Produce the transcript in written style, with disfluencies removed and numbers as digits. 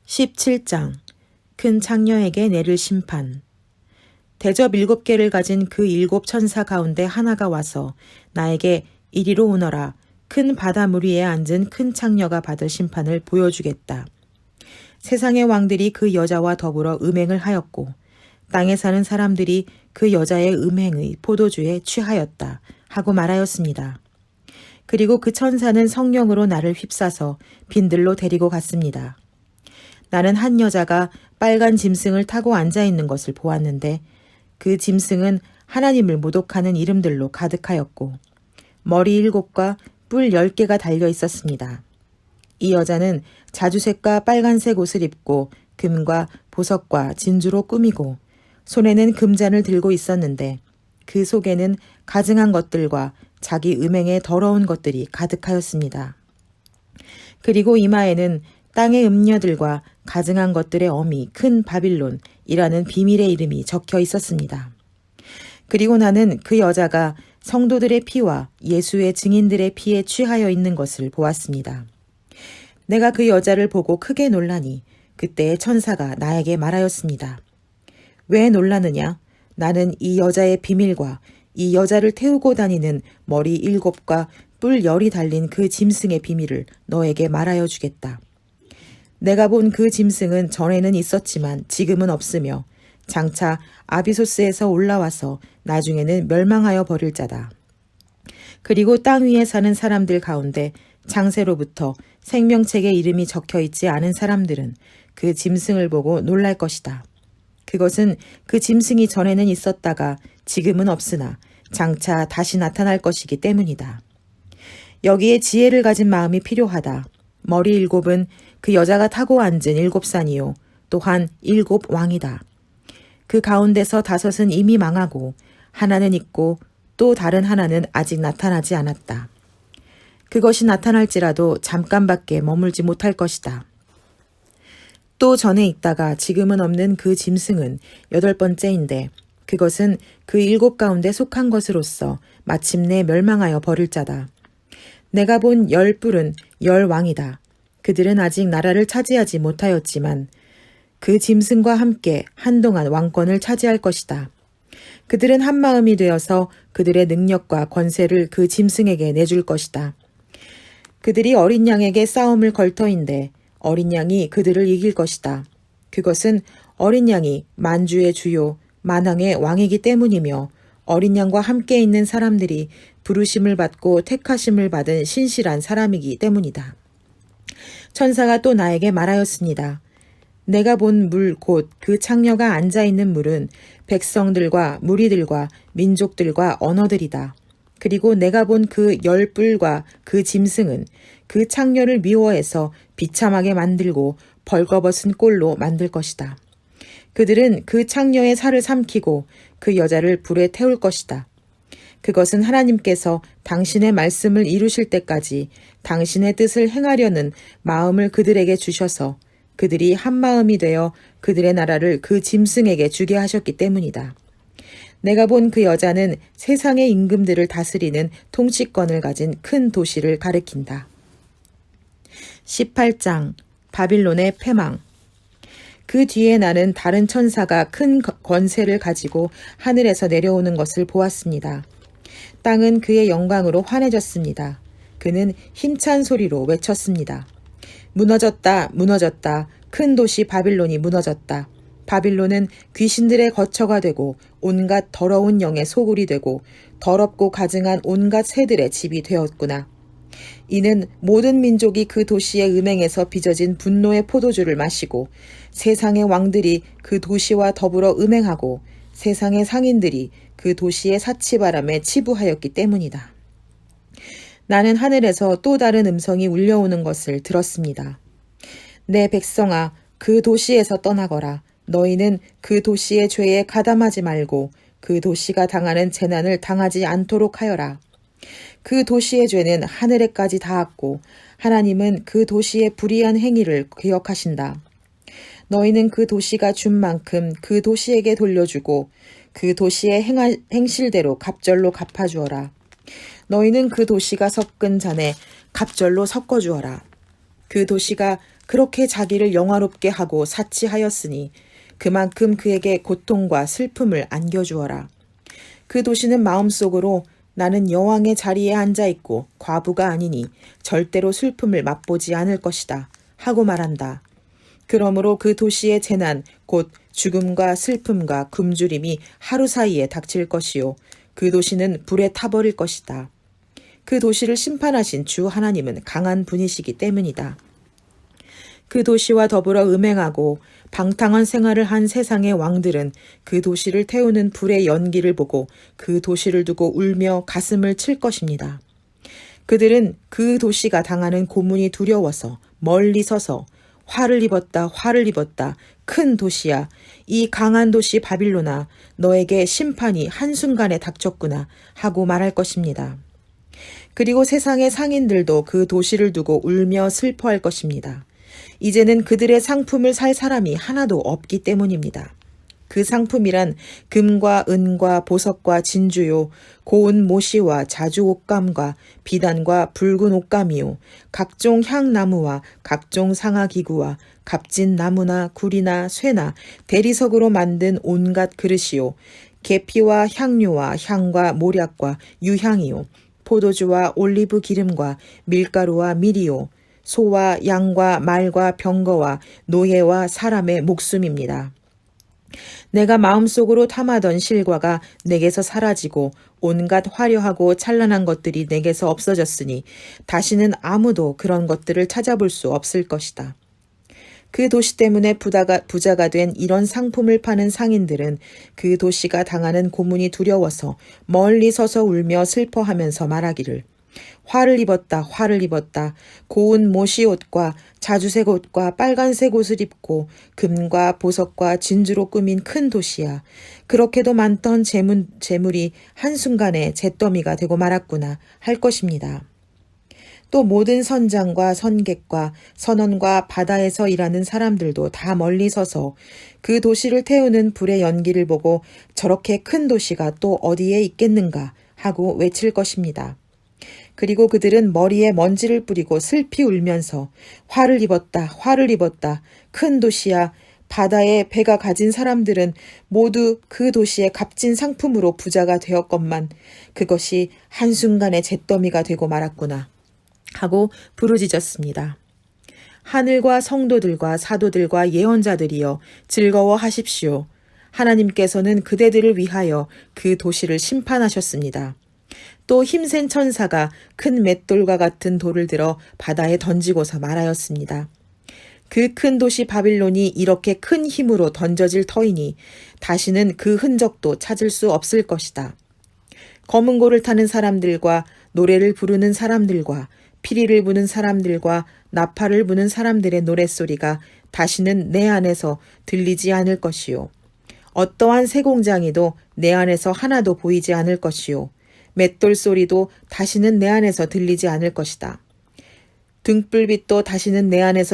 17장 큰 창녀에게 내릴 심판. 대접 7개를 가진 그 7천사 가운데 하나가 와서 나에게 이리로 오너라. 큰 바닷물 위에 앉은 큰 창녀가 받을 심판을 보여주겠다. 세상의 왕들이 그 여자와 더불어 음행을 하였고 땅에 사는 사람들이 그 여자의 음행의 포도주에 취하였다 하고 말하였습니다. 그리고 그 천사는 성령으로 나를 휩싸서 빈들로 데리고 갔습니다. 나는 한 여자가 빨간 짐승을 타고 앉아있는 것을 보았는데 그 짐승은 하나님을 모독하는 이름들로 가득하였고 머리 7과 뿔 10개가 달려 있었습니다. 이 여자는 자주색과 빨간색 옷을 입고 금과 보석과 진주로 꾸미고 손에는 금잔을 들고 있었는데 그 속에는 가증한 것들과 자기 음행의 더러운 것들이 가득하였습니다. 그리고 이마에는 땅의 음녀들과 가증한 것들의 어미 큰 바빌론이라는 비밀의 이름이 적혀 있었습니다. 그리고 나는 그 여자가 성도들의 피와 예수의 증인들의 피에 취하여 있는 것을 보았습니다. 내가 그 여자를 보고 크게 놀라니 그때 천사가 나에게 말하였습니다. 왜 놀라느냐? 나는 이 여자의 비밀과 이 여자를 태우고 다니는 머리 7과 뿔 10이 달린 그 짐승의 비밀을 너에게 말하여 주겠다. 내가 본 그 짐승은 전에는 있었지만 지금은 없으며 장차 아비소스에서 올라와서 나중에는 멸망하여 버릴 자다. 그리고 땅 위에 사는 사람들 가운데 창세로부터 생명책에 이름이 적혀 있지 않은 사람들은 그 짐승을 보고 놀랄 것이다. 그것은 그 짐승이 전에는 있었다가 지금은 없으나 장차 다시 나타날 것이기 때문이다. 여기에 지혜를 가진 마음이 필요하다. 머리 7은 그 여자가 타고 앉은 7산이요 또한 7 왕이다. 그 가운데서 5은 이미 망하고 하나는 있고 또 다른 하나는 아직 나타나지 않았다. 그것이 나타날지라도 잠깐밖에 머물지 못할 것이다. 또 전에 있다가 지금은 없는 그 짐승은 8번째인데 그것은 그 7 가운데 속한 것으로서 마침내 멸망하여 버릴 자다. 내가 본 10뿔은 10왕이다. 그들은 아직 나라를 차지하지 못하였지만 그 짐승과 함께 한동안 왕권을 차지할 것이다. 그들은 한마음이 되어서 그들의 능력과 권세를 그 짐승에게 내줄 것이다. 그들이 어린 양에게 싸움을 걸 터인데 어린 양이 그들을 이길 것이다. 그것은 어린 양이 만주의 주요 만왕의 왕이기 때문이며 어린 양과 함께 있는 사람들이 부르심을 받고 택하심을 받은 신실한 사람이기 때문이다. 천사가 또 나에게 말하였습니다. 내가 본 물 곧 그 창녀가 앉아있는 물은 백성들과 무리들과 민족들과 언어들이다. 그리고 내가 본 그 10뿔과 그 짐승은 그 창녀를 미워해서 비참하게 만들고 벌거벗은 꼴로 만들 것이다. 그들은 그 창녀의 살을 삼키고 그 여자를 불에 태울 것이다. 그것은 하나님께서 당신의 말씀을 이루실 때까지 당신의 뜻을 행하려는 마음을 그들에게 주셔서 그들이 한마음이 되어 그들의 나라를 그 짐승에게 주게 하셨기 때문이다. 내가 본 그 여자는 세상의 임금들을 다스리는 통치권을 가진 큰 도시를 가리킨다. 18장 바빌론의 패망. 그 뒤에 나는 다른 천사가 큰 권세를 가지고 하늘에서 내려오는 것을 보았습니다. 땅은 그의 영광으로 환해졌습니다. 그는 힘찬 소리로 외쳤습니다. 무너졌다, 무너졌다. 큰 도시 바빌론이 무너졌다. 바빌론은 귀신들의 거처가 되고 온갖 더러운 영의 소굴이 되고 더럽고 가증한 온갖 새들의 집이 되었구나. 이는 모든 민족이 그 도시의 음행에서 빚어진 분노의 포도주를 마시고 세상의 왕들이 그 도시와 더불어 음행하고 세상의 상인들이 그 도시의 사치바람에 치부하였기 때문이다. 나는 하늘에서 또 다른 음성이 울려오는 것을 들었습니다. 내 백성아, 그 도시에서 떠나거라. 너희는 그 도시의 죄에 가담하지 말고 그 도시가 당하는 재난을 당하지 않도록 하여라. 그 도시의 죄는 하늘에까지 닿았고 하나님은 그 도시의 불의한 행위를 기억하신다. 너희는 그 도시가 준 만큼 그 도시에게 돌려주고 그 도시의 행실대로 갑절로 갚아주어라. 너희는 그 도시가 섞은 잔에 갑절로 섞어주어라. 그 도시가 그렇게 자기를 영화롭게 하고 사치하였으니 그만큼 그에게 고통과 슬픔을 안겨주어라. 그 도시는 마음속으로 나는 여왕의 자리에 앉아있고 과부가 아니니 절대로 슬픔을 맛보지 않을 것이다 하고 말한다. 그러므로 그 도시의 재난 곧 죽음과 슬픔과 굶주림이 하루 사이에 닥칠 것이요 그 도시는 불에 타버릴 것이다. 그 도시를 심판하신 주 하나님은 강한 분이시기 때문이다. 그 도시와 더불어 음행하고 방탕한 생활을 한 세상의 왕들은 그 도시를 태우는 불의 연기를 보고 그 도시를 두고 울며 가슴을 칠 것입니다. 그들은 그 도시가 당하는 고문이 두려워서 멀리 서서 화를 입었다, 화를 입었다. 큰 도시야. 이 강한 도시 바빌로나, 너에게 심판이 한순간에 닥쳤구나 하고 말할 것입니다. 그리고 세상의 상인들도 그 도시를 두고 울며 슬퍼할 것입니다. 이제는 그들의 상품을 살 사람이 하나도 없기 때문입니다. 그 상품이란 금과 은과 보석과 진주요, 고운 모시와 자주 옷감과 비단과 붉은 옷감이요, 각종 향나무와 각종 상아기구와 값진 나무나 구리나 쇠나 대리석으로 만든 온갖 그릇이요, 계피와 향료와 향과 모략과 유향이요, 포도주와 올리브 기름과 밀가루와 밀이요, 소와 양과 말과 병거와 노예와 사람의 목숨입니다. 내가 마음속으로 탐하던 실과가 내게서 사라지고 온갖 화려하고 찬란한 것들이 내게서 없어졌으니 다시는 아무도 그런 것들을 찾아볼 수 없을 것이다. 그 도시 때문에 부자가 된 이런 상품을 파는 상인들은 그 도시가 당하는 고문이 두려워서 멀리 서서 울며 슬퍼하면서 말하기를 화를 입었다, 화를 입었다. 고운 모시옷과 자주색 옷과 빨간색 옷을 입고 금과 보석과 진주로 꾸민 큰 도시야. 그렇게도 많던 재물이 한순간에 잿더미가 되고 말았구나 할 것입니다. 또 모든 선장과 선객과 선원과 바다에서 일하는 사람들도 다 멀리 서서 그 도시를 태우는 불의 연기를 보고 저렇게 큰 도시가 또 어디에 있겠는가 하고 외칠 것입니다. 그리고 그들은 머리에 먼지를 뿌리고 슬피 울면서 화를 입었다, 화를 입었다. 큰 도시야. 바다에 배가 가진 사람들은 모두 그 도시의 값진 상품으로 부자가 되었건만 그것이 한순간에 잿더미가 되고 말았구나 하고 부르짖었습니다. 하늘과 성도들과 사도들과 예언자들이여 즐거워하십시오. 하나님께서는 그대들을 위하여 그 도시를 심판하셨습니다. 또 힘센 천사가 큰 맷돌과 같은 돌을 들어 바다에 던지고서 말하였습니다. 그 큰 도시 바빌론이 이렇게 큰 힘으로 던져질 터이니 다시는 그 흔적도 찾을 수 없을 것이다. 검은 고를 타는 사람들과 노래를 부르는 사람들과 피리를 부는 사람들과 나팔을 부는 사람들의 노랫소리가 다시는 내 안에서 들리지 않을 것이요. 어떠한 새공장이도 내 안에서 하나도 보이지 않을 것이요. 맷돌 소리도 다시는 내 안에서 들리지 않을 것이다. 등불빛도 다시는 내 안에서